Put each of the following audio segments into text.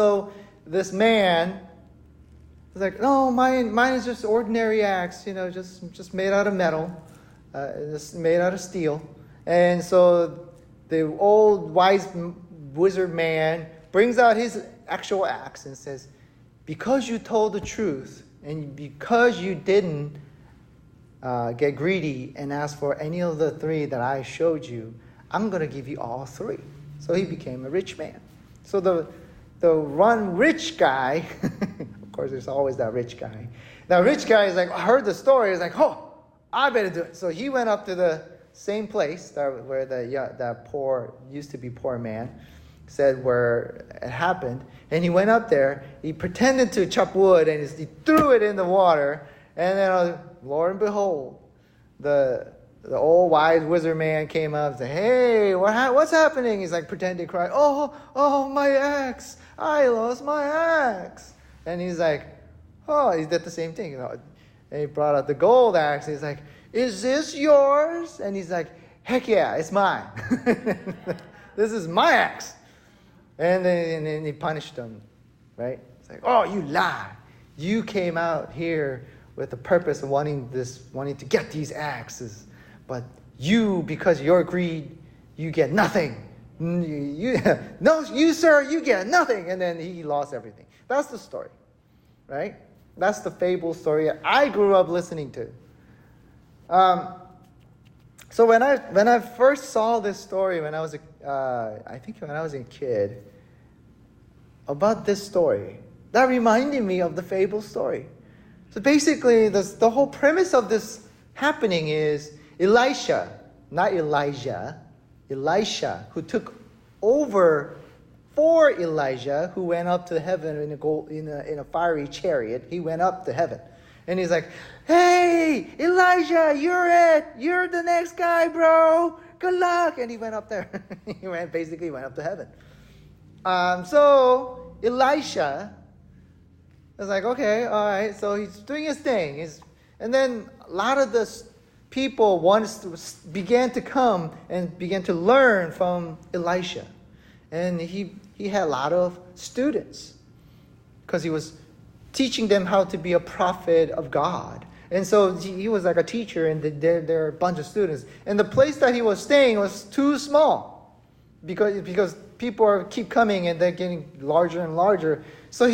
so this man was like, no, mine is just ordinary axe, just made out of metal, just made out of steel. And so the old wise wizard man brings out his actual axe and says, because you told the truth and because you didn't get greedy and ask for any of the three that I showed you, I'm going to give you all three. So he became a rich man. So the one rich guy, of course there's always that rich guy. That rich guy is like, I heard the story. He's like, oh, I better do it. So he went up to the same place where that poor, used to be poor man, said where it happened. And he went up there. He pretended to chop wood and he threw it in the water. And then, lo and behold, the old wise wizard man came up and said, hey, what's happening? He's like pretending to cry. Oh, my axe. I lost my axe. And he's like, oh, he did the same thing. And he brought out the gold axe. He's like, is this yours? And he's like, heck yeah, it's mine. This is my axe. And then he punished him, right? It's like, oh, you lie. You came out here with the purpose of wanting to get these axes. But you, because of your greed, you get nothing. You, sir, you get nothing. And then he lost everything. That's the story, right? That's the fable story I grew up listening to. So when I first saw this story when I was a kid, about this story, that reminded me of the fable story. So basically, the whole premise of this happening is Elisha, not Elijah, Elisha, who took over for Elijah, who went up to heaven in a fiery chariot. He went up to heaven. And he's like, hey, Elijah, you're it. You're the next guy, bro. Good luck. And he went up there. He went up to heaven. So Elisha was like, okay, all right. So he's doing his thing. And then a lot of the people began to come and began to learn from Elisha. And he had a lot of students because he was teaching them how to be a prophet of God. And so he was like a teacher, and there were a bunch of students. And the place that he was staying was too small because people keep coming and they're getting larger and larger. So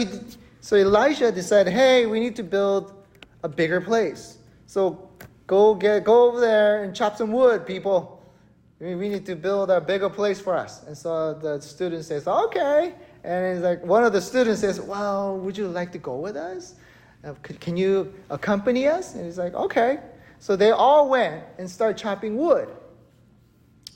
Elisha decided, hey, we need to build a bigger place. So go over there and chop some wood, people. We need to build a bigger place for us. And so the student says, okay. And it's like one of the students says, well, would you like to go with us? Can you accompany us? And he's like, okay. So they all went and started chopping wood.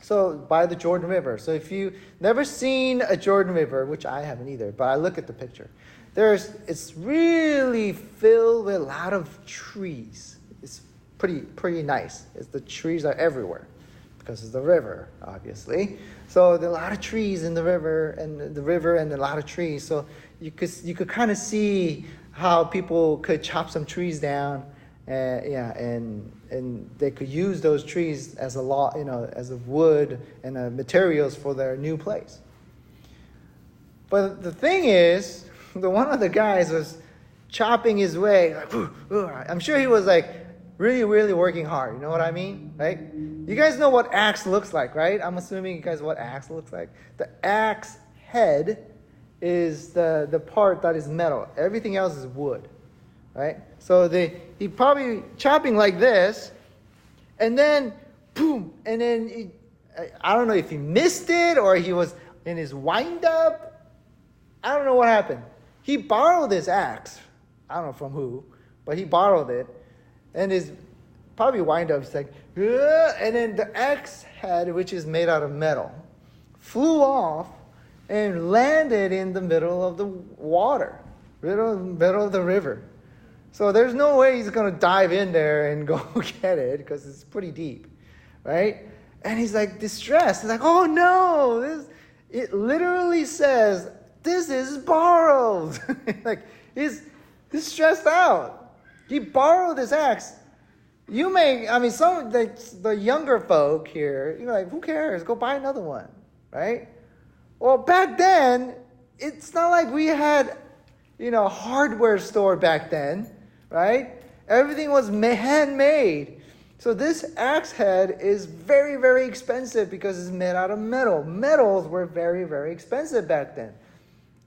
So by the Jordan River. So if you've never seen a Jordan River, which I haven't either, but I look at the picture, it's really filled with a lot of trees. It's pretty nice. The trees are everywhere because it's the river, obviously. So there are a lot of trees in the river, and a lot of trees. So you could kind of see how people could chop some trees down, and they could use those trees as as a wood and materials for their new place. But the thing is, one of the guys was chopping his way. I'm sure he was like really, really working hard. You know what I mean, right? You guys know what axe looks like, right? I'm assuming you guys know what axe looks like. The axe head is the part that is metal. Everything else is wood, right? So he probably chopping like this, and then boom, and then I don't know if he missed it or he was in his wind up. I don't know what happened. He borrowed this axe. I don't know from who, but he borrowed it, and his probably wind up. He's like, ugh, and then the axe head, which is made out of metal, flew off and landed in the middle of the water, middle of the river. So there's no way he's going to dive in there and go get it because it's pretty deep, right? And he's like distressed. He's like, oh no, it literally says, this is borrowed. Like he's stressed out. He borrowed this axe. Some the younger folk here, you're like, who cares? Go buy another one, right? Well, back then, it's not like we had, hardware store back then, right? Everything was handmade. So this axe head is very, very expensive because it's made out of metal. Metals were very, very expensive back then,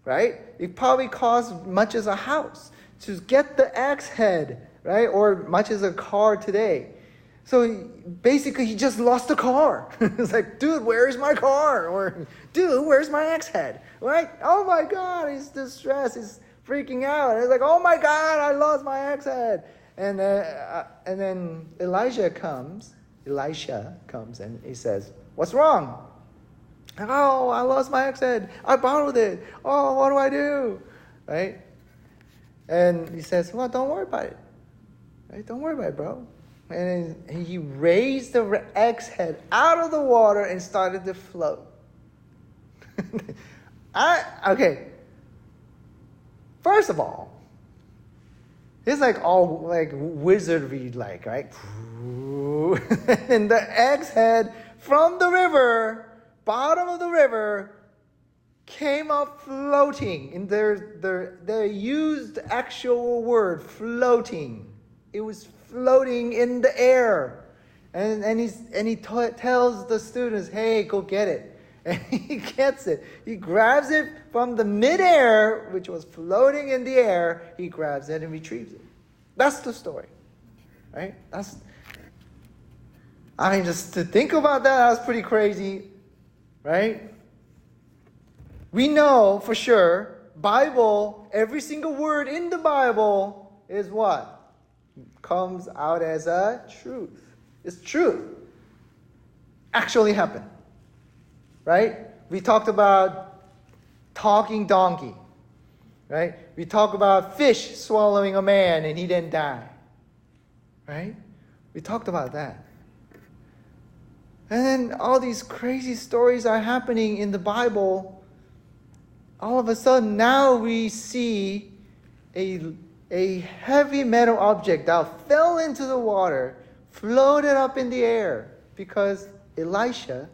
right? It probably cost much as a house to get the axe head, right? Or much as a car today. So basically, he just lost the car. It's like, dude, where's my car? Or, dude, where's my axe head? Right? Oh my God, he's distressed. He's freaking out. It's like, oh my God, I lost my axe head. And then Elisha comes and he says, what's wrong? Oh, I lost my axe head. I borrowed it. Oh, what do I do? Right? And he says, well, don't worry about it. Right? Don't worry about it, bro. And he raised the axe head out of the water and started to float. Okay. First of all, it's like all like wizardry, like, right? And the axe head from the river, bottom of the river, came up floating. And they used the actual word, floating. It was floating in the air. And he tells the students, hey, go get it. And he gets it. He grabs it from the midair, which was floating in the air. He grabs it and retrieves it. That's the story. Right? Just to think about that's pretty crazy. Right? We know for sure, Bible, every single word in the Bible is what? Comes out as a truth. It's truth. Actually happened. Right? We talked about talking donkey. Right? We talk about fish swallowing a man and he didn't die. Right? We talked about that. And then all these crazy stories are happening in the Bible. All of a sudden, now we see a heavy metal object that fell into the water, floated up in the air because Elisha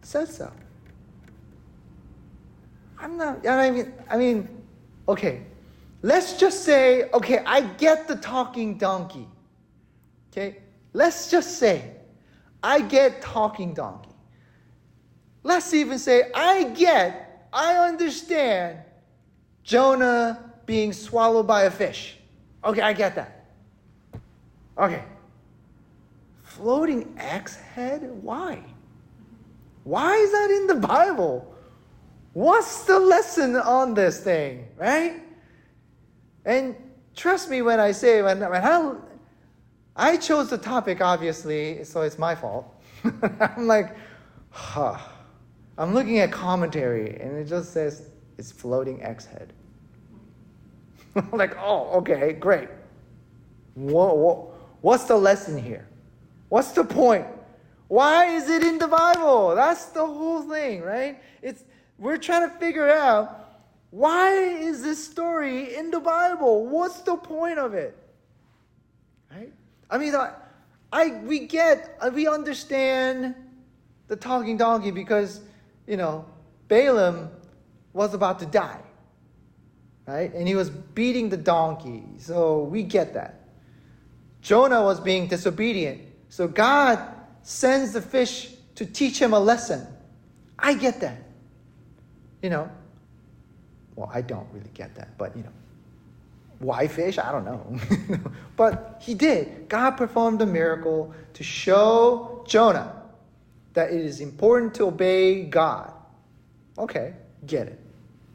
said so. Okay, let's just say, okay, I get the talking donkey. Okay, let's just say, I get talking donkey. Let's even say, I understand Jonah being swallowed by a fish. Okay, I get that. Okay. Floating axe head? Why? Why is that in the Bible? What's the lesson on this thing, right? And trust me when I say, when I chose the topic, obviously, so it's my fault. I'm like, I'm looking at commentary, and it just says it's floating axe head. I'm like, oh, okay, great. What's the lesson here? What's the point? Why is it in the Bible? That's the whole thing, right? We're trying to figure out, why is this story in the Bible? What's the point of it? Right? We understand the talking donkey because, Balaam was about to die. Right? And he was beating the donkey. So we get that. Jonah was being disobedient. So God sends the fish to teach him a lesson. I get that. Well, I don't really get that, but why fish? I don't know. But he did. God performed a miracle to show Jonah that it is important to obey God. Okay, get it.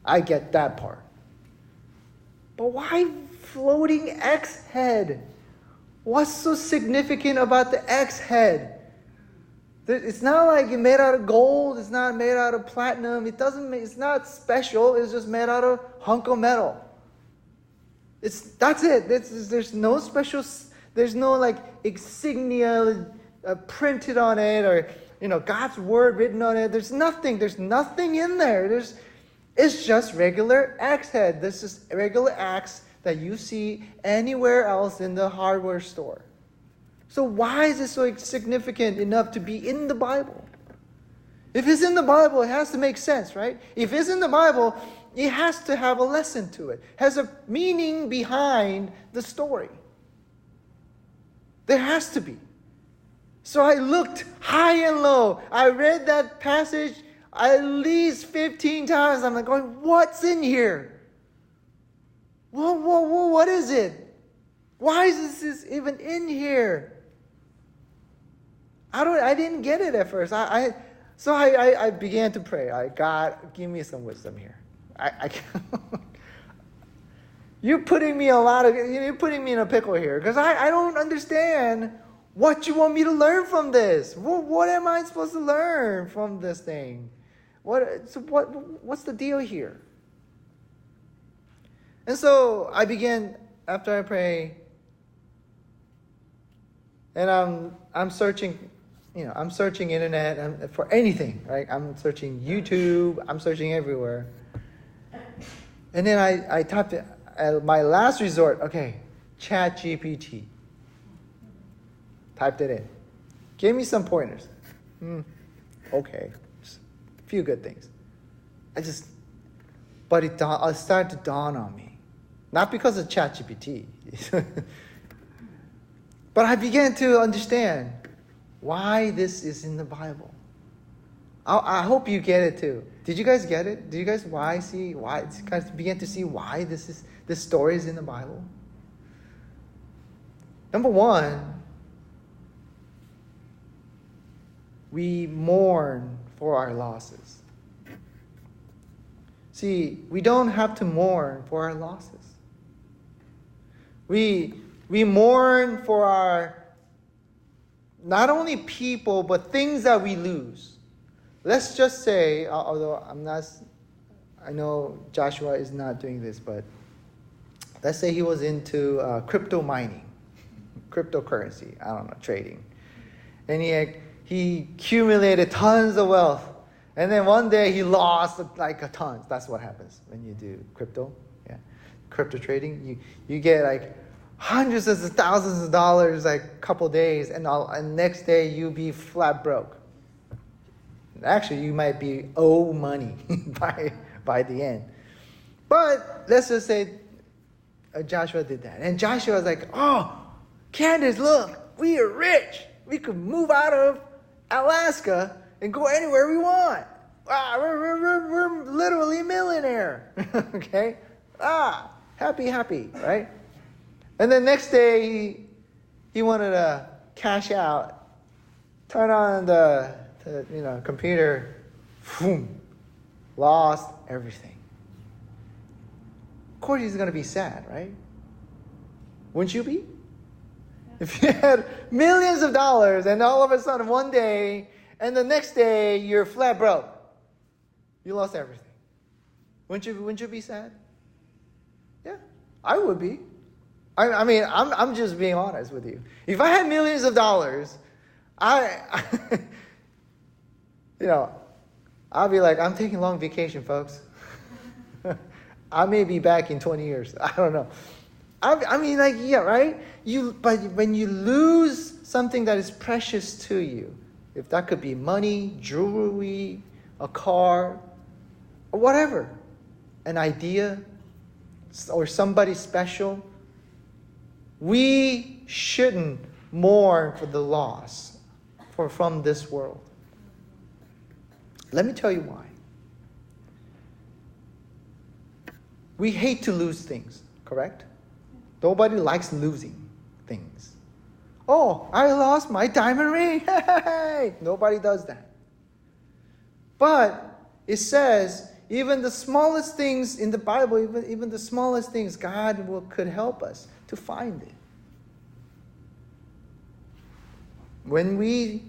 I get that part. But why floating axe head? What's so significant about the axe head? It's not like it's made out of gold. It's not made out of platinum. It's not special. It's just made out of hunk of metal. That's it. There's no special. There's no like insignia printed on it or God's word written on it. There's nothing. There's nothing in there. It's just regular axe head. This is a regular axe that you see anywhere else in the hardware store. So why is it so significant enough to be in the Bible? If it's in the Bible, it has to make sense, right? If it's in the Bible, it has to have a lesson to it. Has a meaning behind the story. There has to be. So I looked high and low. I read that passage at least 15 times. I'm like going, what's in here? What is it? Why is this even in here? I didn't get it at first. So I began to pray. God, give me some wisdom here. You're putting me you're putting me in a pickle here because I don't understand what you want me to learn from this. What am I supposed to learn from this thing? What's the deal here? And so I began, after I pray, and I'm searching, I'm searching internet for anything, right? I'm searching YouTube, I'm searching everywhere. And then I typed it, at my last resort, okay, ChatGPT. Typed it in. Gave me some pointers. Okay, just a few good things. But it started to dawn on me. Not because of ChatGPT. But I began to understand why this is in the Bible. I hope you get it too. Did you guys get it? Did you guys begin to see why this story is in the Bible? Number one, we mourn for our losses. See, we don't have to mourn for our losses. We mourn for our, not only people, but things that we lose. Let's just say, although I know Joshua is not doing this, but let's say he was into crypto mining, cryptocurrency, trading. And he accumulated tons of wealth. And then one day he lost like a ton. That's what happens when you do crypto. Yeah. Crypto trading. You get like hundreds of thousands of dollars like a couple days, and next day you be flat broke. Actually, you might be owe money by the end. But let's just say Joshua did that. And Joshua was like, oh, Candace, look, we are rich. We could move out of Alaska and go anywhere we want. We're literally a millionaire. Okay? Happy, right? And then next day, he wanted to cash out, turn on the computer, boom, lost everything. Of course, he's going to be sad, right? Wouldn't you be? If you had millions of dollars and all of a sudden one day and the next day you're flat broke, you lost everything. Wouldn't you be sad? Yeah, I would be. I'm just being honest with you. If I had millions of dollars, I'll be like, I'm taking a long vacation, folks. I may be back in 20 years. I don't know. Yeah, right? But when you lose something that is precious to you, if that could be money, jewelry, a car, or whatever, an idea, or somebody special, we shouldn't mourn for the loss from this world. Let me tell you why. We hate to lose things, correct? Nobody likes losing things. Oh, I lost my diamond ring. Hey! Nobody does that. But it says, even the smallest things in the Bible, even the smallest things, God could help us to find it. When we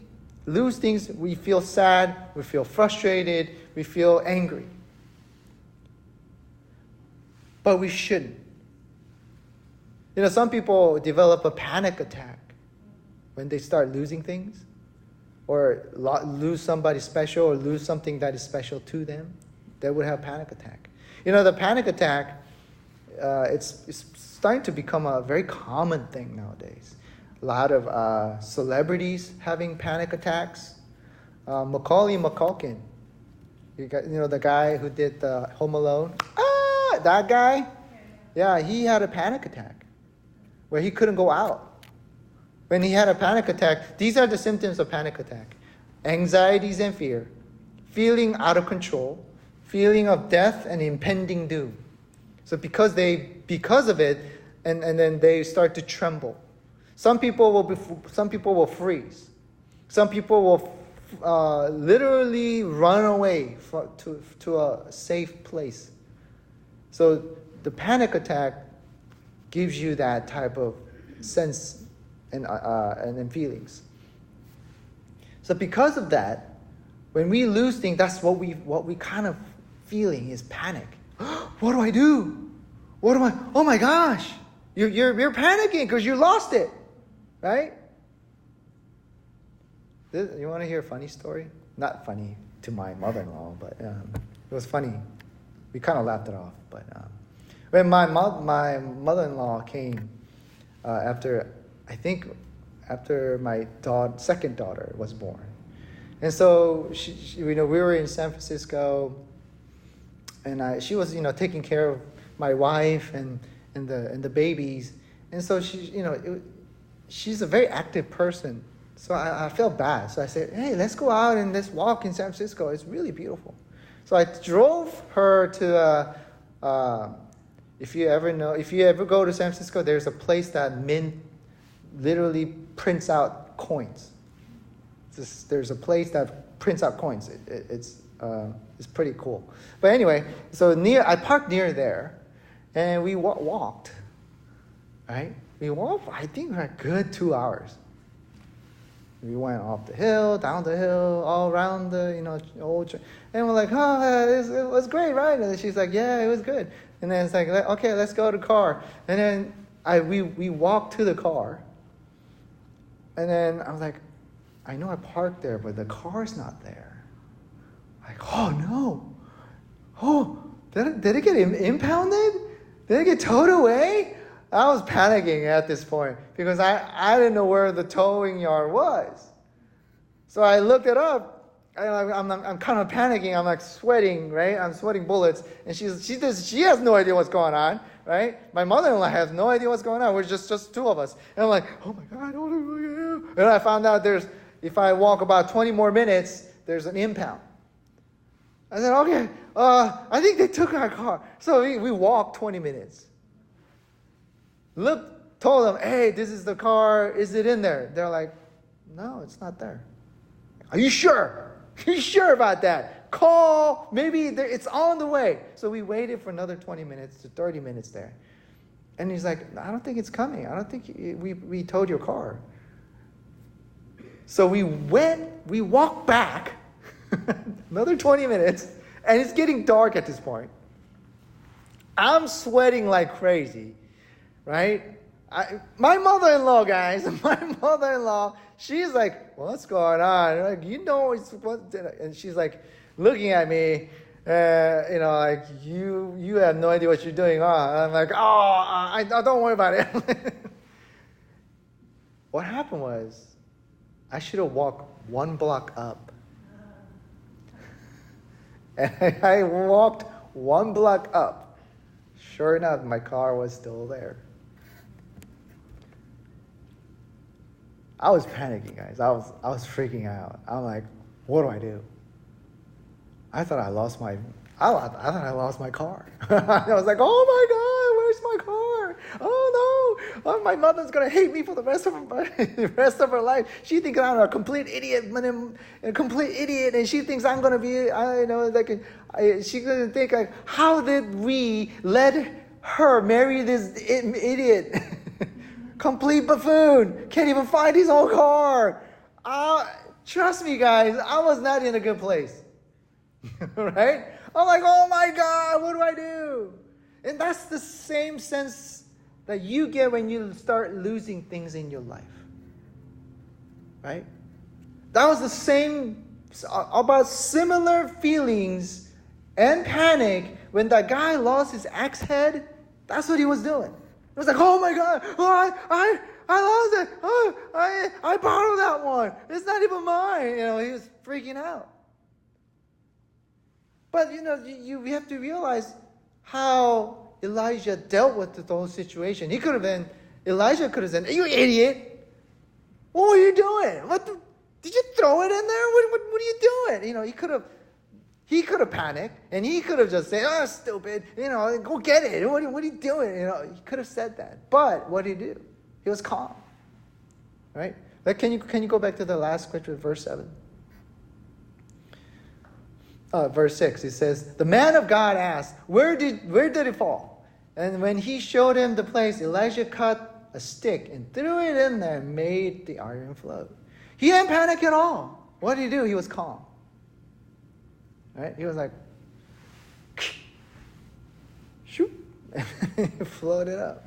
lose things, we feel sad, we feel frustrated, we feel angry. But we shouldn't. Some people develop a panic attack when they start losing things, or lose somebody special, or lose something that is special to them. They would have a panic attack. The panic attack, it's starting to become a very common thing nowadays. A lot of celebrities having panic attacks. Macaulay Culkin, The guy who did the Home Alone? That guy? Yeah, he had a panic attack where he couldn't go out. When he had a panic attack, these are the symptoms of panic attack. Anxieties and fear, feeling out of control, feeling of death and impending doom. So because of it, and then they start to tremble. Some people will freeze. Some people will literally run away to a safe place. So the panic attack gives you that type of sense and feelings. So because of that, when we lose things, that's what we kind of feeling is panic. What do I do? Oh my gosh! You're panicking because you lost it, right? You want to hear a funny story? Not funny to my mother-in-law, but it was funny. We kind of laughed it off. But when my mother-in-law came after my second daughter was born, and so she we were in San Francisco, and she was taking care of my wife and the babies, and so she's a very active person. So I felt bad. So I said, hey, let's go out and let's walk in San Francisco. It's really beautiful. So I drove her to, if you ever go to San Francisco, there's a place that literally prints out coins. There's a place that prints out coins. It's pretty cool. But anyway, so I parked near there, and we walked, right? We walked, I think, for a good 2 hours. We went off the hill, down the hill, all around the, old church. And we're like, it was great, right? And she's like, yeah, it was good. And then it's like, okay, let's go to the car. And then we walked to the car. And then I was like, I know I parked there, but the car's not there. Like, oh no. Oh, did it get impounded? Did it get towed away? I was panicking at this point because I didn't know where the towing yard was. So I looked it up. I'm kind of panicking. I'm like sweating, right? I'm sweating bullets. And she has no idea what's going on, right? My mother-in-law has no idea what's going on. We're just two of us. And I'm like, oh my God, what do I do? And I found out if I walk about 20 more minutes, there's an impound. I said, okay, I think they took our car. So we walked 20 minutes. Told them, hey, this is the car. Is it in there? They're like, no, it's not there. Are you sure? Are you sure about that? Call. Maybe it's on the way. So we waited for another 20 minutes to 30 minutes there. And he's like, I don't think it's coming. I don't think we towed your car. So we walked back another 20 minutes, and it's getting dark at this point. I'm sweating like crazy. Right? My mother-in-law, guys, she's like, what's going on? Like, and she's like looking at me, like, you have no idea what you're doing, huh? I'm like, I don't worry about it. What happened was, I should have walked 1 block up. And I walked 1 block up. Sure enough, my car was still there. I was panicking, guys. I was freaking out. I'm like, what do I do? I thought I lost my car. I was like, oh my God, where's my car? Oh no, my mother's gonna hate me for the rest of her life. She thinks I'm a complete idiot, and she thinks I'm gonna be, she's gonna think like, how did we let her marry this idiot? Complete buffoon. Can't even find his own car. Trust me, guys, I was not in a good place. Right? I'm like, oh my God, what do I do? And that's the same sense that you get when you start losing things in your life. Right? That was the same, about similar feelings and panic when that guy lost his axe head. That's what he was doing. It was like, oh my God, I lost it. Oh, I borrowed that one. It's not even mine. He was freaking out. But, we have to realize how Elijah dealt with the whole situation. Elijah could have said, "You idiot! What were you doing? Did you throw it in there? What are you doing?" He could have panicked, and he could have just said, "Oh, stupid! Go get it! What are you doing?" He could have said that. But what did he do? He was calm. Right? Can you go back to the last scripture, verse 7? Verse 6, it says, "The man of God asked, where did it fall? And when he showed him the place, Elijah cut a stick and threw it in there and made the iron float." He didn't panic at all. What did he do? He was calm. Right? He was like, shoot, and it floated up.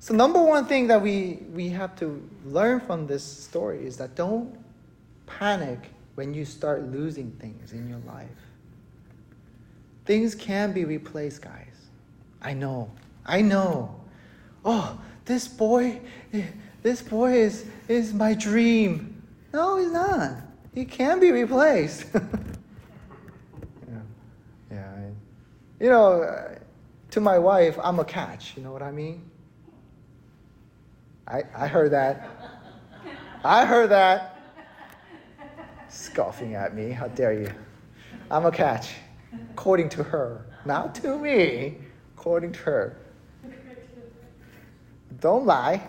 So number one thing that we have to learn from this story is that don't panic when you start losing things in your life. Things can be replaced, guys. I know. Oh, this boy is my dream. No, he's not. He can be replaced. To my wife, I'm a catch. You know what I mean? I heard that. Scoffing at me. How dare you? I'm a catch. According to her. Not to me. According to her. Don't lie.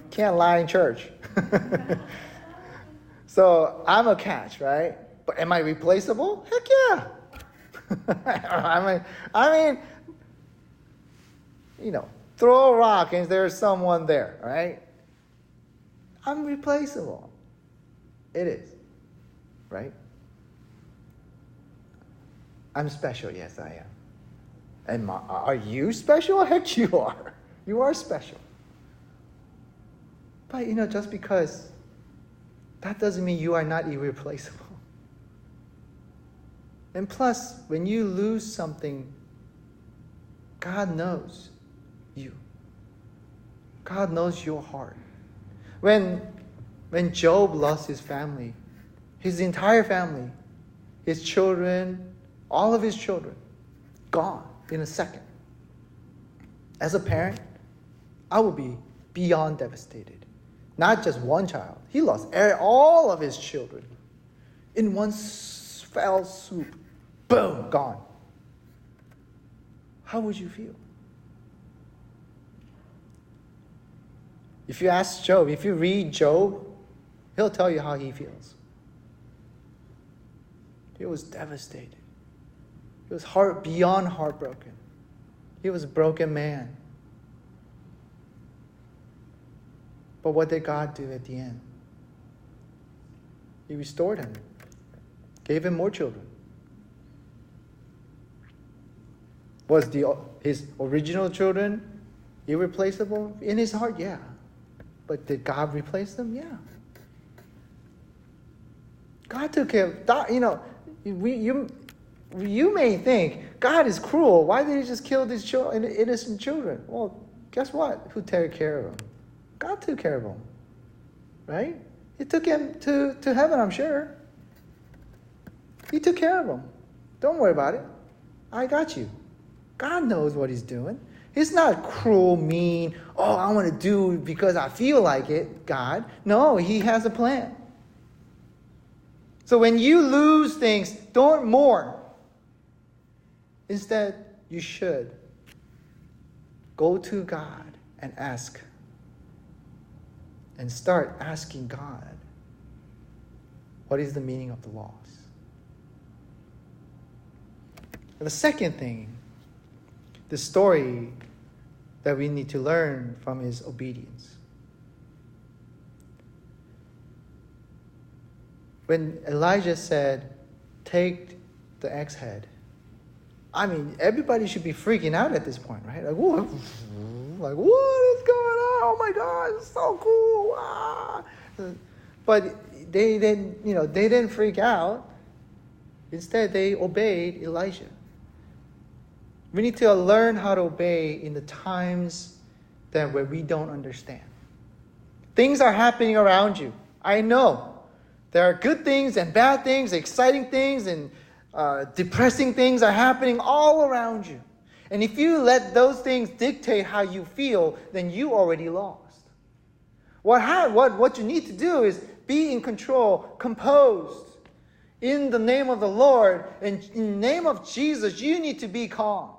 Can't lie in church. So I'm a catch, right? But am I replaceable? Heck yeah. I mean, throw a rock and there's someone there, right? I'm replaceable. It is, right? I'm special, yes I am. And are you special? Heck you are. You are special. But just because, that doesn't mean you are not irreplaceable. And plus, when you lose something, God knows you. God knows your heart. When Job lost his family, his entire family, his children, all of his children, gone in a second. As a parent, I would be beyond devastated. Not just one child. He lost all of his children in one fell swoop. Boom, gone. How would you feel? If you ask Job, if you read Job, he'll tell you how he feels. He was devastated. He was beyond heartbroken. He was a broken man. But what did God do at the end? He restored him, gave him more children. Was his original children irreplaceable? In his heart, yeah. But did God replace them? Yeah. God took care of, you may think, God is cruel. Why did he just kill these innocent children? Well, guess what? Who took care of them? God took care of them. Right? He took him to heaven, I'm sure. He took care of them. Don't worry about it. I got you. God knows what he's doing. He's not cruel, mean, I want to do it because I feel like it, God. No, he has a plan. So when you lose things, don't mourn. Instead, you should go to God and ask. And start asking God, what is the meaning of the loss? And the second thing, the story that we need to learn from is obedience. When Elijah said, take the axe head, everybody should be freaking out at this point, right? What is going on? Oh my God, it's so cool. Ah. But they didn't freak out. Instead, they obeyed Elijah. We need to learn how to obey in the times where we don't understand. Things are happening around you. I know. There are good things and bad things, exciting things, and depressing things are happening all around you. And if you let those things dictate how you feel, then you already lost. What you need to do is be in control, composed. In the name of the Lord, and in the name of Jesus, you need to be calm.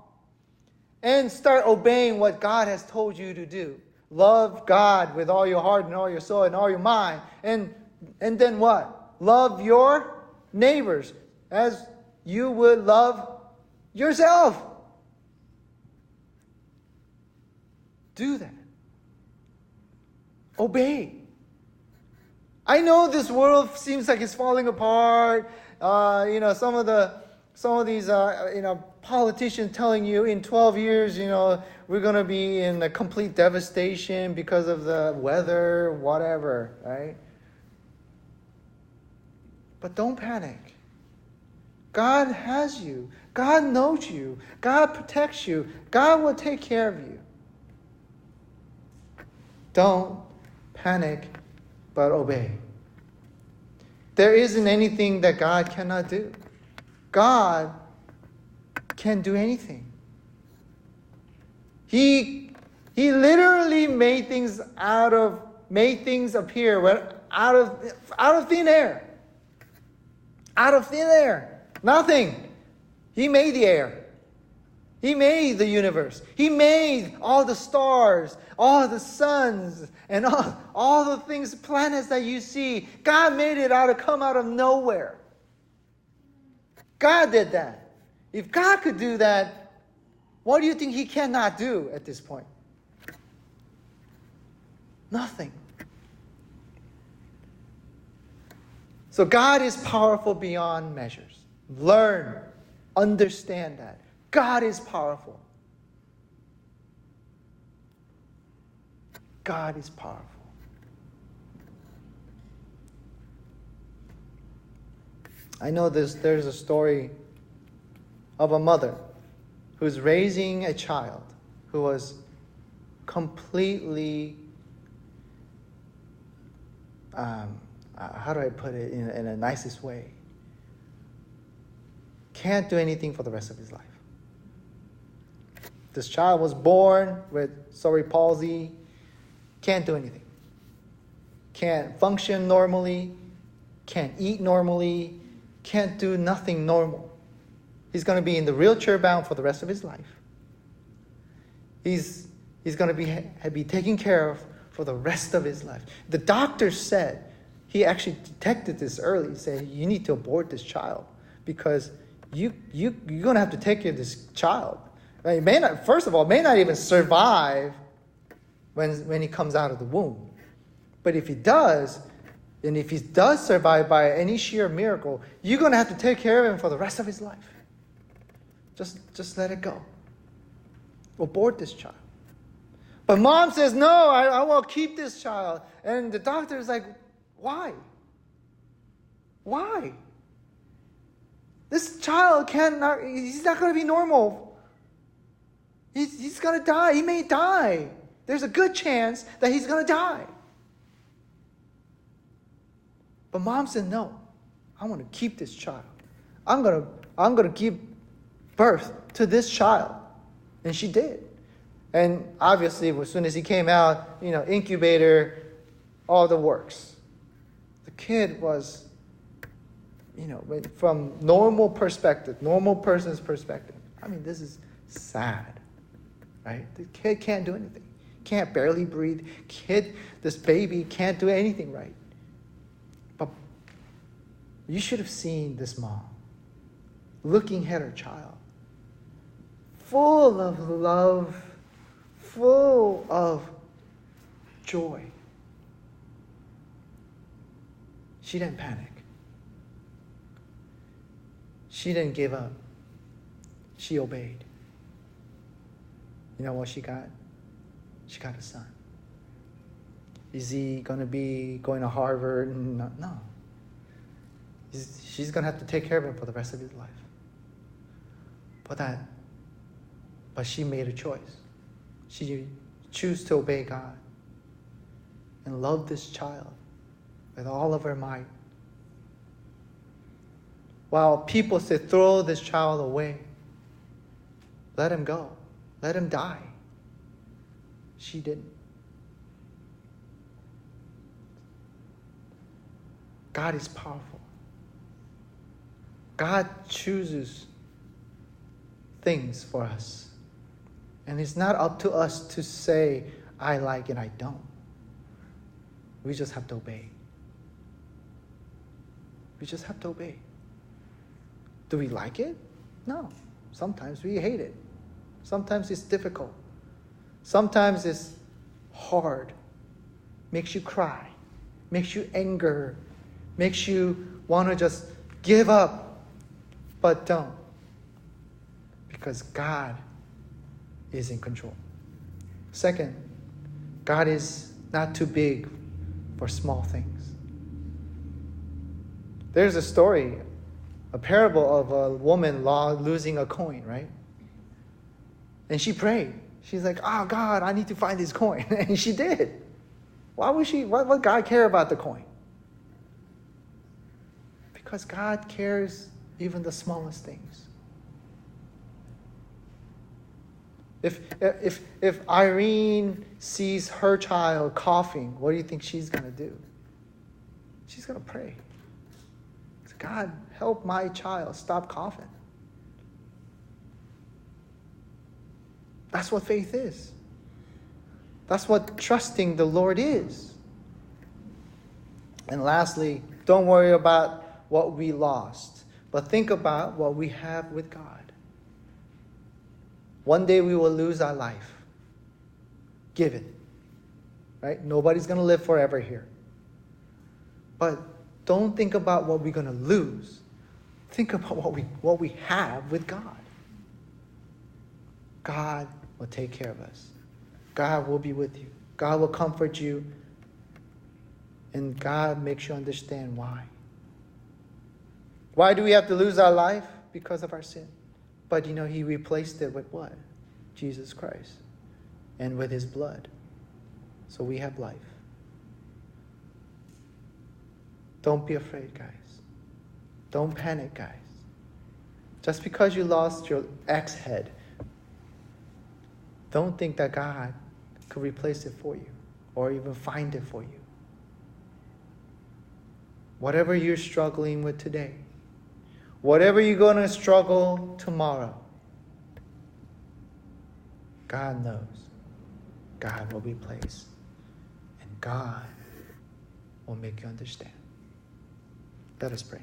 And start obeying what God has told you to do. Love God with all your heart and all your soul and all your mind. And then what? Love your neighbors as you would love yourself. Do that. Obey. I know this world seems like it's falling apart. Some of these politicians telling you in 12 years, we're going to be in a complete devastation because of the weather, whatever, right? But don't panic. God has you. God knows you. God protects you. God will take care of you. Don't panic, but obey. There isn't anything that God cannot do. God can do anything. He literally made things appear out of thin air. Out of thin air. Nothing. He made the air. He made the universe. He made all the stars, all the suns, and all the things, planets that you see. God made it come out of nowhere. God did that. If God could do that, what do you think He cannot do at this point? Nothing. So God is powerful beyond measures. Learn, understand that. God is powerful. God is powerful. I know there's a story of a mother who's raising a child who was completely, how do I put it in a nicest way? Can't do anything for the rest of his life. This child was born with cerebral palsy, can't do anything. Can't function normally, can't eat normally, can't do nothing normal. He's going to be in the wheelchair bound for the rest of his life. He's going to be taken care of for the rest of his life. The doctor said, he actually detected this early. He said, you need to abort this child because you're going to have to take care of this child. He may not, first of all, may not even survive when he comes out of the womb. But if he does, and if he does survive by any sheer miracle, you're going to have to take care of him for the rest of his life. Just let it go. Abort this child. But mom says, no, I will keep this child. And the doctor is like, why? Why? This child he's not going to be normal. He's going to die. He may die. There's a good chance that he's going to die. But mom said, no, I want to keep this child. I'm going to give birth to this child. And she did. And obviously, as soon as he came out, incubator, all the works. The kid was, from normal person's perspective. I mean, this is sad, right? The kid can't do anything. Can't barely breathe. This baby can't do anything right. But you should have seen this mom looking at her child, full of love, full of joy. She didn't panic. She didn't give up. She obeyed. You know what she got? She got a son. Is he going to be going to Harvard? No. She's going to have to take care of him for the rest of his life. But she made a choice. She chose to obey God and love this child with all of her might. while people say, throw this child away. Let him go. Let him die. She didn't. God is powerful. God chooses things for us. And it's not up to us to say, I like it, I don't. We just have to obey. We just have to obey. Do we like it? No. Sometimes we hate it. Sometimes it's difficult. Sometimes it's hard. Makes you cry. Makes you anger. Makes you want to just give up. But don't. Because God is in control. Second, God is not too big for small things. There's a story, a parable of a woman losing a coin, right? And she prayed. She's like, oh God, I need to find this coin. And she did. Why would God care about the coin? Because God cares even the smallest things. If Irene sees her child coughing, what do you think she's going to do? She's going to pray. God, help my child stop coughing. That's what faith is. That's what trusting the Lord is. And lastly, don't worry about what we lost, but think about what we have with God. One day we will lose our life. Given. Right? Nobody's going to live forever here. But don't think about what we're going to lose. Think about what we have with God. God will take care of us. God will be with you. God will comfort you. And God makes you understand why. Why do we have to lose our life? Because of our sin. But He replaced it with what? Jesus Christ. And with His blood. So we have life. Don't be afraid, guys. Don't panic, guys. Just because you lost your axe head, don't think that God could replace it for you or even find it for you. Whatever you're struggling with today, whatever you're going to struggle tomorrow, God knows. God will replace. And God will make you understand. Let us pray.